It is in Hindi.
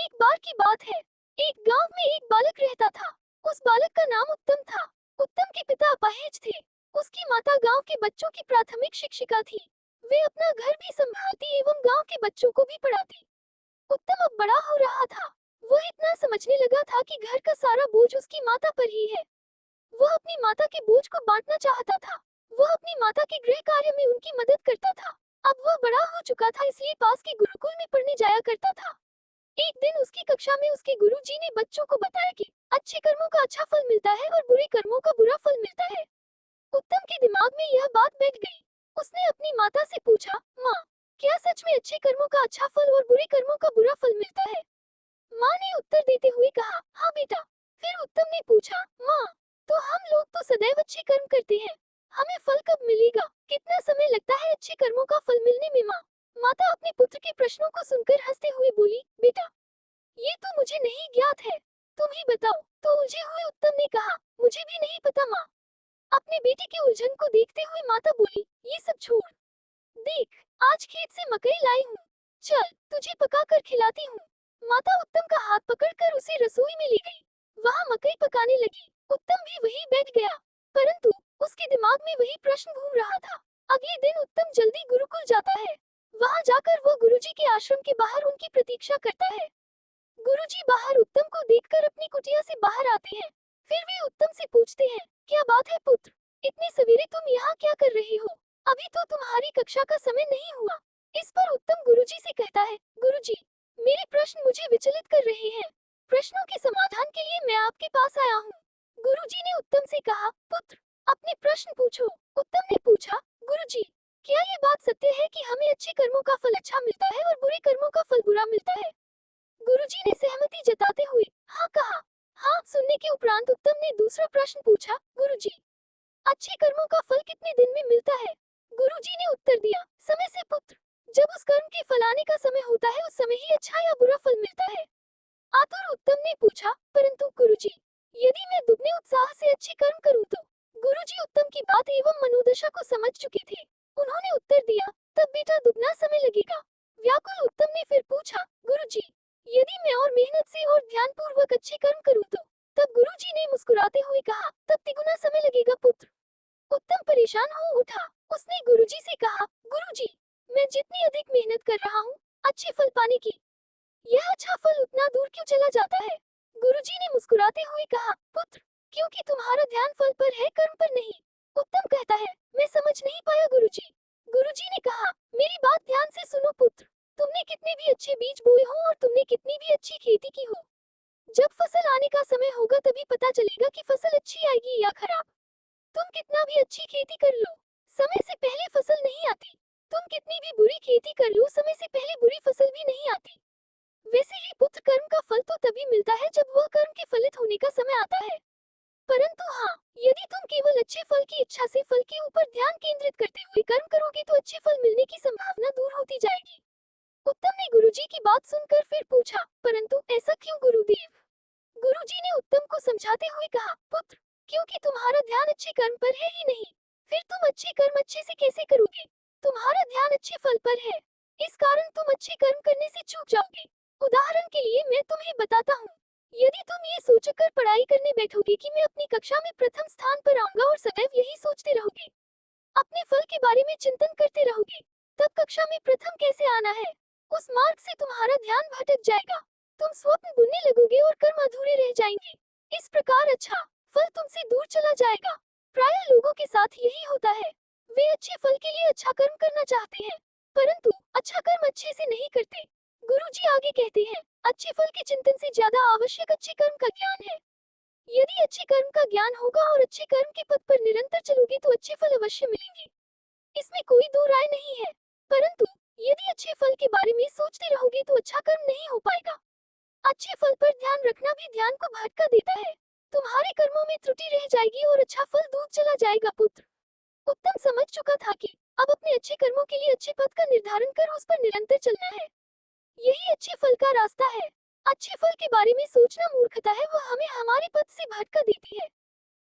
एक बार की बात है। एक गांव में एक बालक रहता था। उस बालक का नाम उत्तम था। उत्तम के पिता अपाहिज थे। उसकी माता गांव के बच्चों की प्राथमिक शिक्षिका थी। वे अपना घर भी संभालती एवं गांव के बच्चों को भी पढ़ाती। उत्तम अब बड़ा हो रहा था। वह इतना समझने लगा था कि घर का सारा बोझ उसकी माता पर ही है। वह अपनी माता के बोझ को बांटना चाहता था। वह अपनी माता के गृह कार्य में उनकी मदद करता था। अब वह बड़ा हो चुका था, इसलिए पास के गुरुकुल में पढ़ने जाया करता था। एक दिन उसकी कक्षा में उसके गुरुजी ने बच्चों को बताया कि अच्छे कर्मों का अच्छा फल मिलता है और बुरे कर्मों का बुरा फल मिलता है। उत्तम के दिमाग में यह बात बैठ गई। उसने अपनी माता से पूछा, माँ, क्या सच में अच्छे कर्मों का अच्छा फल और बुरे कर्मों का बुरा फल मिलता है? माँ ने उत्तर देते हुए कहा, हाँ बेटा। फिर उत्तम ने पूछा, माँ, तो हम लोग तो सदैव अच्छे कर्म करते हैं, हमें फल कब मिलेगा? कितना समय लगता है अच्छे कर्मों का फल मिलने में? माँ, माता अपने पुत्र के प्रश्नों को सुनकर हंसते हुए बोली, बेटा, ये तो मुझे नहीं ज्ञात है, तुम ही बताओ। तो उलझे हुए उत्तम ने कहा, मुझे भी नहीं पता माँ। अपने बेटे के उलझन को देखते हुए माता बोली, ये सब छोड़, देख, आज खेत से मकई लाई हूँ, चल तुझे पका कर खिलाती हूँ। माता उत्तम का हाथ पकड़कर उसे रसोई में ले गई। वहाँ मकई पकाने लगी। उत्तम भी वहीं बैठ गया, परंतु उसके दिमाग में वही प्रश्न घूम रहा था। अगले दिन उत्तम जल्दी गुरुकुल जाता है। वहाँ जाकर वो गुरुजी के आश्रम के बाहर उनकी प्रतीक्षा करता है। गुरुजी बाहर उत्तम को देखकर अपनी कुटिया से बाहर आते हैं। फिर वे उत्तम से पूछते हैं, क्या बात है पुत्र, इतने सवेरे तुम यहाँ क्या कर रहे हो? अभी तो तुम्हारी कक्षा का समय नहीं हुआ। इस पर उत्तम गुरुजी से कहता है, गुरुजी, मेरे प्रश्न मुझे विचलित कर रहे हैं। प्रश्नों के समाधान के लिए मैं आपके पास आया हूँ। गुरुजी ने उत्तम से कहा, पुत्र, अपने प्रश्न पूछो। उत्तम ने पूछा, गुरुजी, क्या ये बात सत्य है कि हमें अच्छे कर्मों का फल अच्छा मिलता है और बुरे कर्मों का फल बुरा मिलता है? गुरुजी ने सहमति जताते हुए हाँ कहा। हाँ सुनने के उपरांत उत्तम ने दूसरा प्रश्न पूछा, गुरुजी, अच्छे कर्मों का फल कितने दिन में मिलता है? गुरुजी ने उत्तर दिया, समय से पुत्र। जब उस कर्म के फल आने का समय होता है, उस समय ही अच्छा या बुरा फल मिलता है। आतुर उत्तम ने पूछा, परंतु गुरुजी, यदि मैं दुगने उत्साह से अच्छे कर्म करूं तो? गुरुजी उत्तम की बात एवं मनोदशा को समझ चुके थे। उन्होंने उत्तर दिया, तब बेटा दुगना समय लगेगा। व्याकुल उत्तम ने फिर पूछा, गुरुजी, यदि मैं और मेहनत से और ध्यानपूर्वक अच्छे कर्म करूं तो? तब गुरुजी ने मुस्कुराते हुए कहा, तब तिगुना समय लगेगा पुत्र। उत्तम परेशान हो उठा। उसने गुरुजी से कहा, गुरुजी, मैं जितनी अधिक मेहनत कर रहा हूँ अच्छे फल पाने की, यह अच्छा फल उतना दूर क्यों चला जाता है? गुरुजी ने मुस्कुराते हुए कहा, पुत्र, क्योंकि तुम्हारा ध्यान फल पर है, कर्म पर नहीं। उत्तम कहता है, मैं समझ नहीं पाया गुरुजी। गुरुजी ने कहा, मेरी बात ध्यान से सुनो पुत्र। तुमने कितने भी अच्छे बीज बोए हो और तुमने कितनी भी अच्छी खेती की हो, जब फसल आने का समय होगा तभी पता चलेगा कि फसल अच्छी आएगी या खराब। तुम कितना भी अच्छी खेती कर लो, समय से पहले फसल नहीं आती। तुम कितनी भी बुरी खेती कर लो, समय से पहले बुरी फसल भी नहीं आती। वैसे ही पुत्र, कर्म का फल तो तभी मिलता है जब वह कर्म के फलित होने का समय आता है। परंतु हाँ, यदि तुम केवल अच्छे फल की इच्छा से फल के ऊपर ध्यान केंद्रित करते हुए कर्म करोगे तो अच्छे फल मिलने की संभावना दूर होती जाएगी। उत्तम ने गुरुजी की बात सुनकर फिर पूछा, परंतु ऐसा क्यों गुरुदेव? गुरुजी ने उत्तम को समझाते हुए कहा, पुत्र, क्योंकि तुम्हारा ध्यान अच्छे कर्म पर है ही नहीं, फिर तुम अच्छे कर्म अच्छे से कैसे करोगे? तुम्हारा ध्यान अच्छे फल पर है, इस कारण तुम अच्छे कर्म करने से चूक जाओगे। उदाहरण के लिए मैं तुम्हें बताता हूँ, यदि तुम ये सोचकर पढ़ाई करने बैठोगे कि मैं अपनी कक्षा में प्रथम स्थान पर आऊंगा और सदैव यही सोचते रहोगे, अपने फल के बारे में चिंतन करते रहोगे, तब कक्षा में प्रथम कैसे आना है? उस मार्ग से तुम्हारा ध्यान भटक जाएगा। तुम स्वप्न बुनने लगोगे और कर्म अधूरे रह जाएंगे। इस प्रकार अच्छा फल तुमसे दूर चला जाएगा। प्रायः लोगों के साथ यही होता है। वे अच्छे फल के लिए अच्छा कर्म करना चाहते हैं, परंतु अच्छा कर्म अच्छे से नहीं करते। गुरुजी आगे कहते हैं, अच्छे फल के चिंतन से ज्यादा आवश्यक अच्छे कर्म का ज्ञान है। यदि अच्छे कर्म का ज्ञान होगा और अच्छे कर्म के पथ पर निरंतर चलोगे तो अच्छे फल अवश्य मिलेंगे, इसमें कोई दो राय नहीं है। परंतु यदि अच्छे फल के बारे में सोचते रहोगे तो अच्छा कर्म नहीं हो पाएगा। अच्छे फल पर ध्यान रखना भी ध्यान को भटका देता है। तुम्हारे कर्मों में त्रुटि रह जाएगी और अच्छा फल दूर चला जाएगा पुत्र। उत्तम समझ चुका था कि अब अपने अच्छे कर्मों के लिए अच्छे पथ का निर्धारण कर उस पर निरंतर चलना है। यही अच्छे फल का रास्ता है। अच्छे फल के बारे में सोचना मूर्खता है, वह हमें हमारे पथ से भटका देती है।